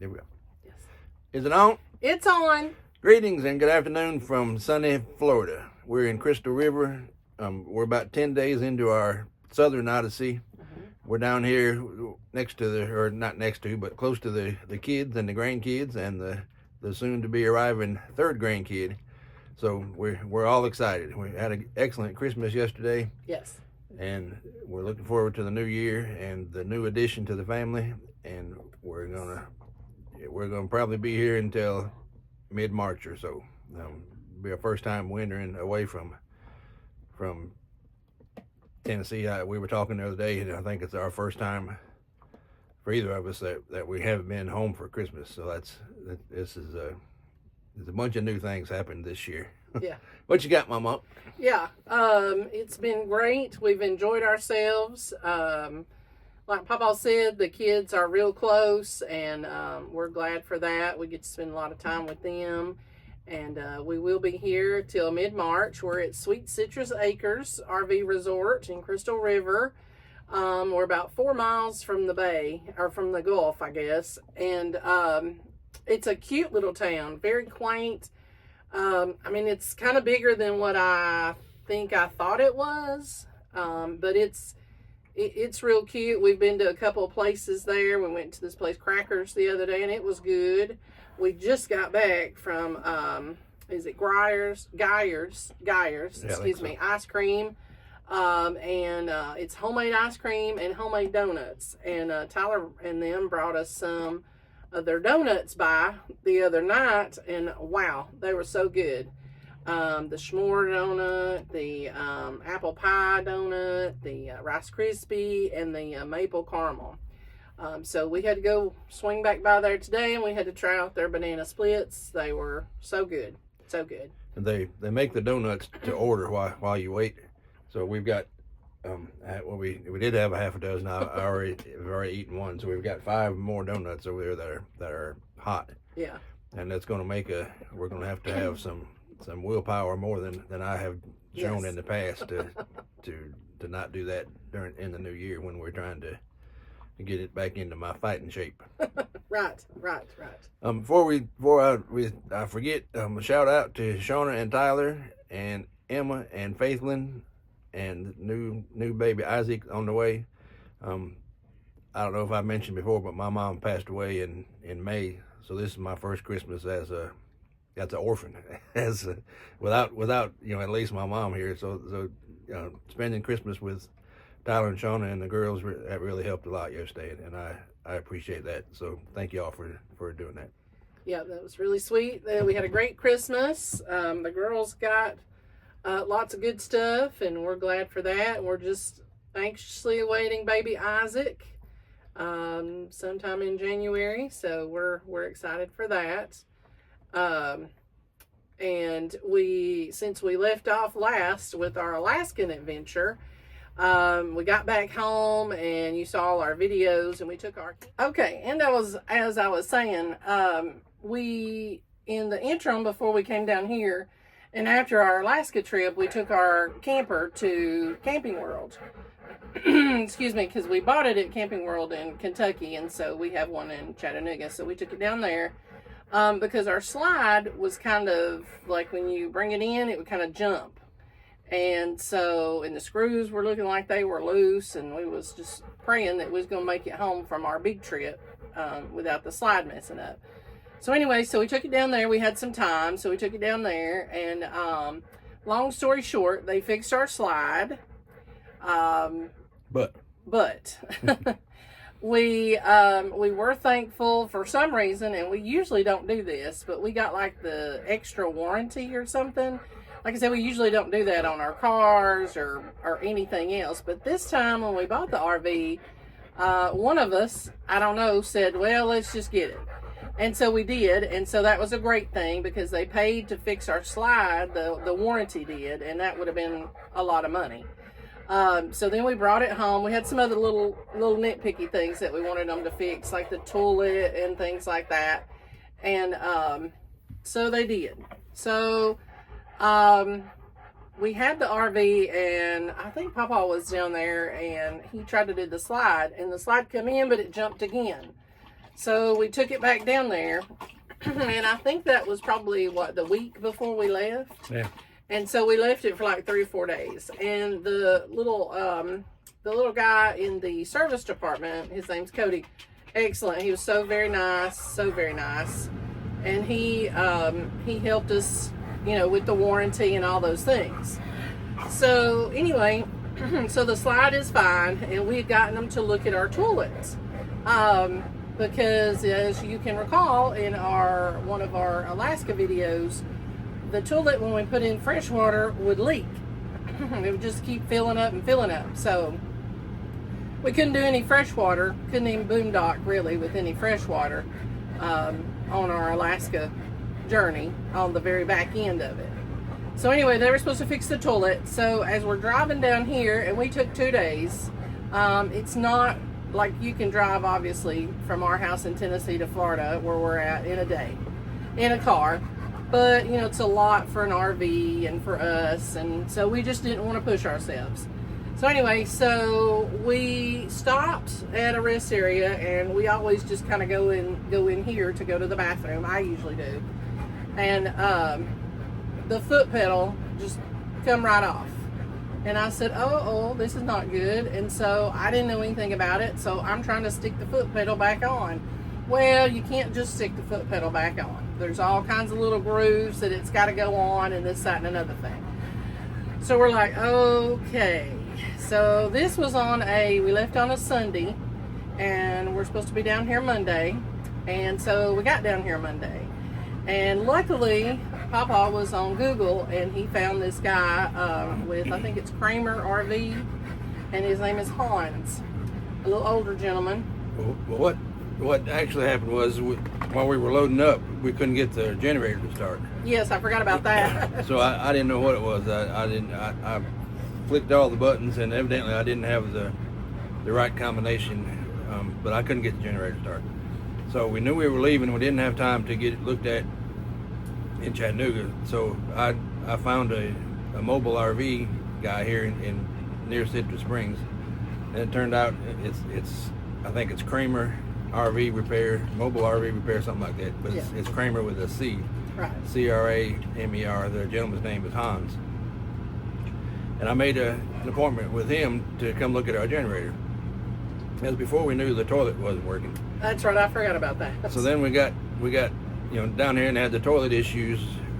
There we go. Yes. Is it on? It's on. Greetings and good afternoon from sunny Florida. We're in Crystal River. We're about 10 days into our Southern Odyssey. We're down here next to or not next to, but close to the kids and the grandkids and the soon-to-be arriving third grandkid. So we're all excited. We had an excellent Christmas yesterday. Yes. And we're looking forward to the new year and the new addition to the family. And we're gonna probably be here until mid-March or so. Be our first time wintering away from Tennessee. We were talking the other day, and I think it's our first time for either of us that we haven't been home for Christmas. So there's a bunch of new things happened this year. Yeah. What you got, Mama? Yeah. It's been great. We've enjoyed ourselves. Like Papa said, the kids are real close, and we're glad for that. We get to spend a lot of time with them. And we will be here till mid-March. We're at Sweet Citrus Acres RV Resort in Crystal River. We're about 4 miles from the bay, or from the Gulf, I guess. And it's a cute little town, very quaint. I mean, it's kind of bigger than what I think I thought it was. But it's real cute. We've been to a couple of places there. We went to this place, Crackers, the other day, and it was good. We just got back from, is it Geyers, excuse me, ice cream. And it's homemade ice cream and homemade donuts. And Tyler and them brought us some of their donuts by the other night. And wow, they were so good. The s'more donut, the apple pie donut, the Rice Krispie, and the maple caramel. So we had to go swing back by there today, and we had to try out their banana splits. They were so good, so good. And they make the donuts to order while you wait. So we've got we did have a half a dozen. I've already eaten one, so we've got 5 more donuts over there that are hot. Yeah. And that's going to make we're going to have some willpower more than I have shown in the past to not do that in the new year when we're trying to get it back into my fighting shape. Right. Before I forget, a shout out to Shauna and Tyler and Emma and Faithlin and new baby Isaac on the way. I don't know if I mentioned before, but my mom passed away in May, so this is my first Christmas as an orphan, without at least my mom here. So spending Christmas with Tyler and Shauna and the girls, that really helped a lot yesterday, and I appreciate that. So thank you all for doing that. Yeah, that was really sweet. We had a great Christmas. The girls got lots of good stuff, and we're glad for that. We're just anxiously awaiting baby Isaac sometime in January, so we're excited for that. And since we left off last with our Alaskan adventure, we got back home and you saw our videos, and we took and as I was saying, we, in the interim before we came down here and after our Alaska trip, we took our camper to Camping World. Excuse me, because we bought it at Camping World in Kentucky, and so we have one in Chattanooga, so we took it down there. Because our slide was kind of like, when you bring it in, it would kind of jump. And the screws were looking like they were loose, and we was just praying that we was going to make it home from our big trip without the slide messing up. So anyway, so we took it down there. We had some time, so we took it down there. And long story short, they fixed our slide. But we were thankful for some reason, and we usually don't do this, but we got like the extra warranty or something. Like I said, we usually don't do that on our cars or anything else. But this time when we bought the RV, one of us, I don't know, said, well, let's just get it. And so we did. And so that was a great thing, because they paid to fix our slide, the warranty did, and that would have been a lot of money. So then we brought it home. We had some other little nitpicky things that we wanted them to fix, like the toilet and things like that. And so they did. So we had the RV, and I think Papa was down there, and he tried to do the slide, and the slide come in, but it jumped again. So we took it back down there, and I think that was probably the week before we left. Yeah. And so we left it for like 3 or 4 days. And the little guy in the service department, his name's Cody. Excellent. He was so very nice, so very nice. And he helped us, with the warranty and all those things. So anyway, so the slide is fine, and we had gotten them to look at our toilets. Because as you can recall in one of our Alaska videos, the toilet, when we put in fresh water, would leak. It would just keep filling up and filling up. So we couldn't do any fresh water, couldn't even boondock really with any fresh water on our Alaska journey on the very back end of it. So anyway, they were supposed to fix the toilet. So as we're driving down here, and we took 2 days, it's not like you can drive obviously from our house in Tennessee to Florida where we're at in a day in a car. But, it's a lot for an RV and for us. And so we just didn't want to push ourselves. So anyway, so we stopped at a rest area, and we always just kind of go in here to go to the bathroom. I usually do. And the foot pedal just come right off. And I said, oh, this is not good. And so I didn't know anything about it. So I'm trying to stick the foot pedal back on. Well, you can't just stick the foot pedal back on. There's all kinds of little grooves that it's got to go on, and this, that, and another thing. So we're like, okay. So this was we left on a Sunday, and we're supposed to be down here Monday. And so we got down here Monday. And luckily, Papa was on Google, and he found this guy with, I think it's Kramer RV, and his name is Hans, a little older gentleman. Well, what actually happened was while we were loading up, we couldn't get the generator to start. Yes, I forgot about that. So I didn't know what it was. I flicked all the buttons, and evidently I didn't have the right combination, but I couldn't get the generator to start. So we knew we were leaving. We didn't have time to get it looked at in Chattanooga. So I found a mobile RV guy here in near Citrus Springs, and it turned out I think it's Kramer RV repair, mobile RV repair, something like that. But it's Kramer with a C. Right. Kramer. The gentleman's name is Hans. And I made an appointment with him to come look at our generator. That was before we knew the toilet wasn't working. That's right, I forgot about that. So then we got down here and had the toilet issues,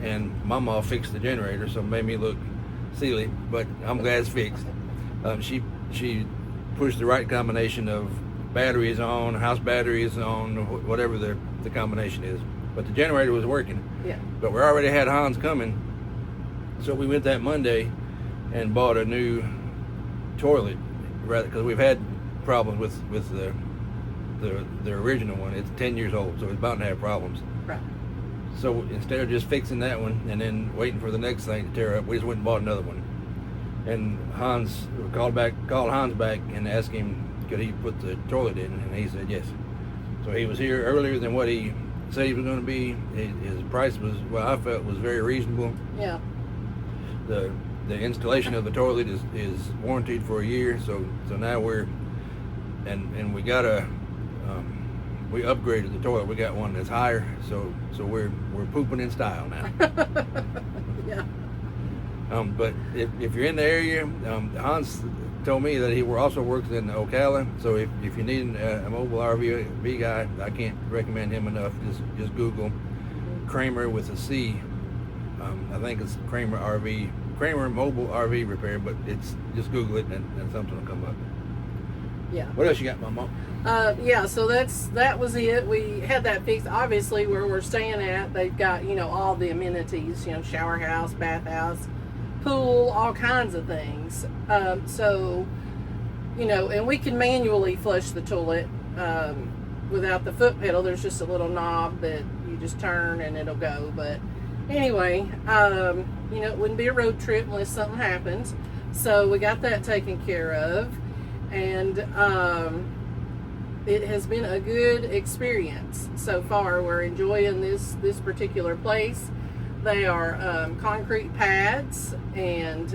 and Mama fixed the generator, so it made me look silly, but I'm glad it's fixed. She pushed the right combination of batteries on, house batteries on, whatever the combination is. But the generator was working. Yeah. But we already had Hans coming, so we went that Monday and bought a new toilet, rather, because we've had problems with the original one. It's 10 years old, so it's bound to have problems. Right. So instead of just fixing that one and then waiting for the next thing to tear up, we just went and bought another one. And Hans called Hans back and asked him could he put the toilet in, and he said yes. So he was here earlier than what he said he was going to be. His price was, well, I felt was very reasonable. Yeah. The installation of the toilet is warranted for a year, so now we're and we got we upgraded the toilet. We got one that's higher, so we're pooping in style now. Yeah. But if you're in the area, Hans told me that he also works in Ocala. So if you need a mobile RV guy, I can't recommend him enough. Just Google Kramer with a C. I think it's Kramer mobile RV repair, but it's just Google it and something will come up. Yeah. What else you got, Mama? Yeah, so that was it. We had that fixed. Obviously, where we're staying at, they've got, all the amenities, shower house, bathhouse, pool, all kinds of things. So, and we can manually flush the toilet without the foot pedal. There's just a little knob that you just turn and it'll go. But anyway, it wouldn't be a road trip unless something happens. So we got that taken care of. And it has been a good experience so far. We're enjoying this particular place. They are concrete pads and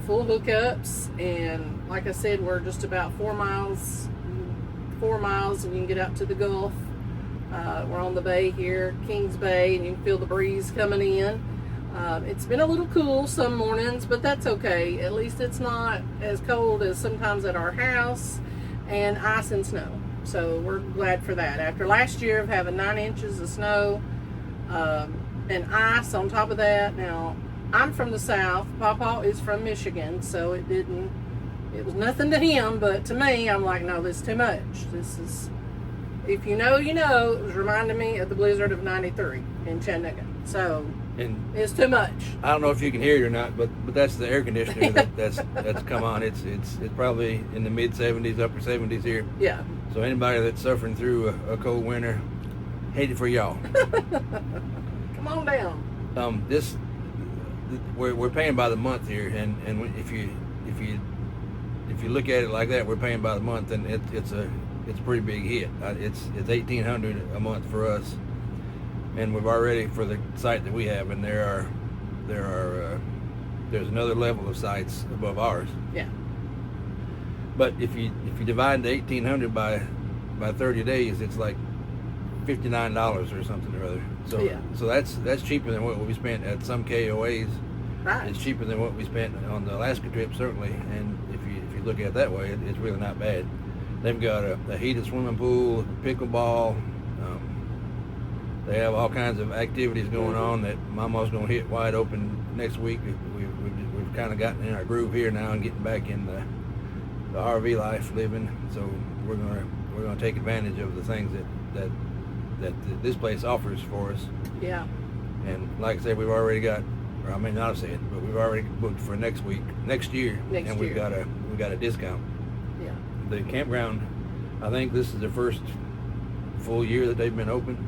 full hookups, and like I said, we're just about 4 miles, 4 miles and you can get out to the Gulf. We're on the bay here, Kings Bay, and you can feel the breeze coming in. It's been a little cool some mornings, but that's okay. At least it's not as cold as sometimes at our house, and ice and snow. So we're glad for that. After last year of having 9 inches of snow and ice on top of that. Now, I'm from the South. Papa is from Michigan, so it was nothing to him, but to me, I'm like, no, this is too much. This is, if you know, you know. It was reminding me of the blizzard of '93 in Chattanooga. So And it's too much. I don't know if you can hear it or not, but that's the air conditioner that's come on. It's probably in the mid 70s, upper 70s here. Yeah. So anybody that's suffering through a cold winter, hate it for y'all. Come on down. We're paying by the month here, and if you look at it like that, we're paying by the month, and it's a pretty big hit. It's $1,800 a month for us, and we've already, for the site that we have, and there's another level of sites above ours. Yeah. But if you divide the $1,800 by 30 days, it's like $59 or something or other. So yeah. So that's cheaper than what we spent at some KOAs. Right. It's cheaper than what we spent on the Alaska trip, certainly. And if you look at it that way, it's really not bad. They've got a heated swimming pool, pickleball. They have all kinds of activities going on that Mama's going to hit wide open next week. We've kind of gotten in our groove here now and getting back in the RV life living. So we're gonna take advantage of the things that this place offers for us. Yeah. And like I said, we've already got, or I may not have said, but we've already booked for next year. We've got a discount. Yeah. The campground, I think this is the first full year that they've been open,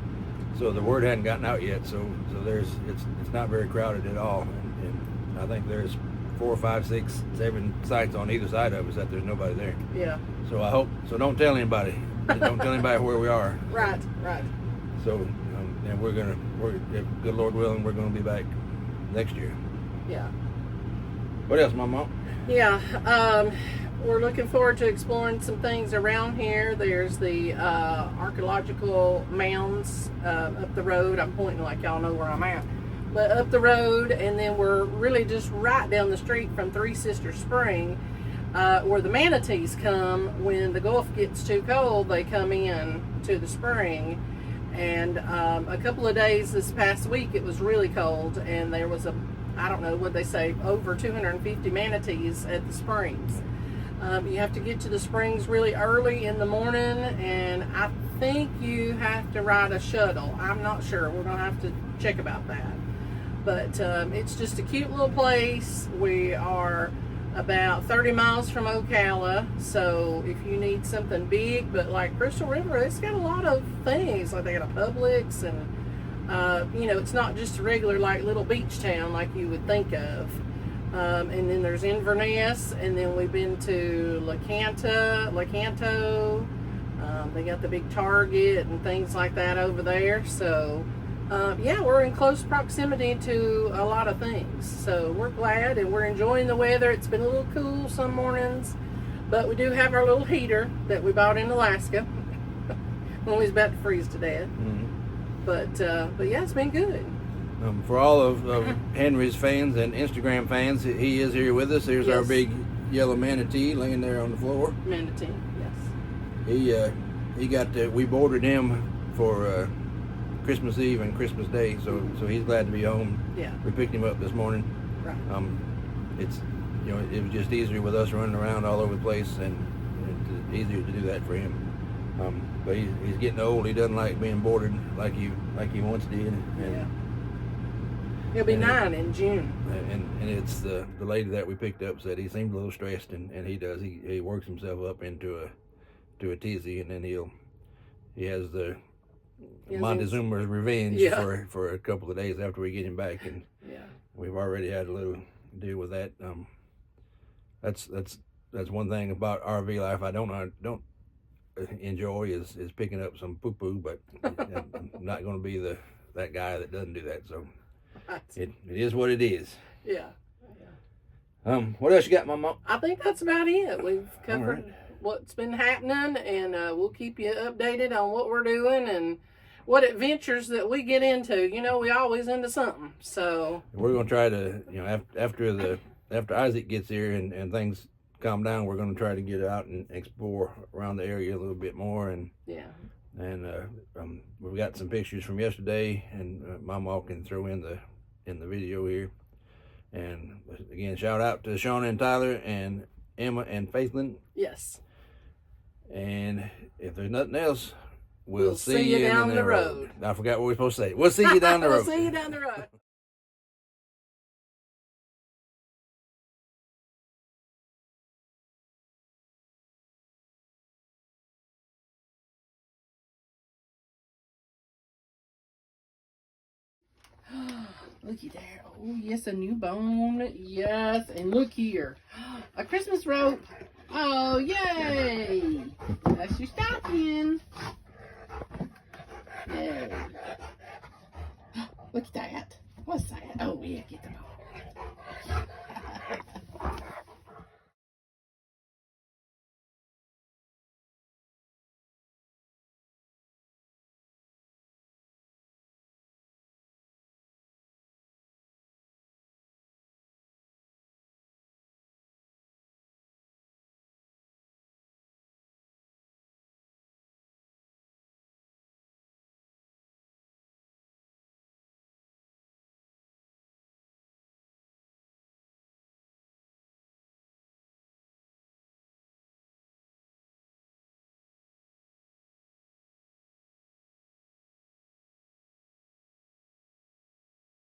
so the word hadn't gotten out yet. So it's not very crowded at all, and I think there's 4, 5, 6, 7 sites on either side of us that there's nobody there. Yeah. So I hope. So don't tell anybody. Don't tell anybody where we are. Right. So and if good Lord willing, we're gonna be back next year. Yeah. What else, Mama? Yeah. We're looking forward to exploring some things around here. There's the archaeological mounds up the road. I'm pointing like y'all know where I'm at. But up the road, and then we're really just right down the street from Three Sisters Spring, where the manatees come when the Gulf gets too cold. They come in to the spring. And a couple of days this past week, it was really cold, and there was I don't know what they say, over 250 manatees at the springs. You have to get to the springs really early in the morning, and I think you have to ride a shuttle. I'm not sure. We're going to have to check about that. But it's just a cute little place. We are about 30 miles from Ocala, so if you need something big, but like Crystal River, it's got a lot of things. Like they got a Publix, and it's not just a regular like little beach town like you would think of. And then there's Inverness, and then we've been to Lecanto. They got the big Target and things like that over there. So we're in close proximity to a lot of things. So we're glad, and we're enjoying the weather. It's been a little cool some mornings, but we do have our little heater that we bought in Alaska when we was about to freeze to death. Mm-hmm. But yeah, it's been good. For all of Henry's fans and Instagram fans, he is here with us. Here's our big yellow manatee laying there on the floor. Manatee, yes. We boarded him for Christmas Eve and Christmas Day, so he's glad to be home. Yeah. We picked him up this morning. Right. It was just easier with us running around all over the place, and it's easier to do that for him. But he's getting old. He doesn't like being boarded like he once did. And, He'll be 9 in June. And it's the lady that we picked up said he seemed a little stressed, and he does. He works himself up into a tizzy, and then he has the Montezuma's revenge for a couple of days after we get him back, and we've already had a little deal with that. That's one thing about RV life I don't enjoy is picking up some poo poo, but I'm not going to be that guy that doesn't do that. So. It is what it is. Yeah. What else you got, Mama? I think that's about it. We've covered what's been happening, and we'll keep you updated on what we're doing and what adventures that we get into. You know, we always into something. So we're gonna try to, you know, after Isaac gets here and things calm down, we're gonna try to get out and explore around the area a little bit more. And yeah. And we've got some pictures from yesterday, and Mama can throw in the video here. And again, shout out to Shauna and Tyler and Emma and Faithlin. Yes. And if there's nothing else, we'll see you down the road. I forgot what we were supposed to say. We'll see you down the road. We'll see you down the road. Looky there. Oh, yes, a new bone. Yes, and look here. A Christmas rope. Oh, yay. That's your stocking. Yay. Look at that. What's that? Oh, yeah, get the bone.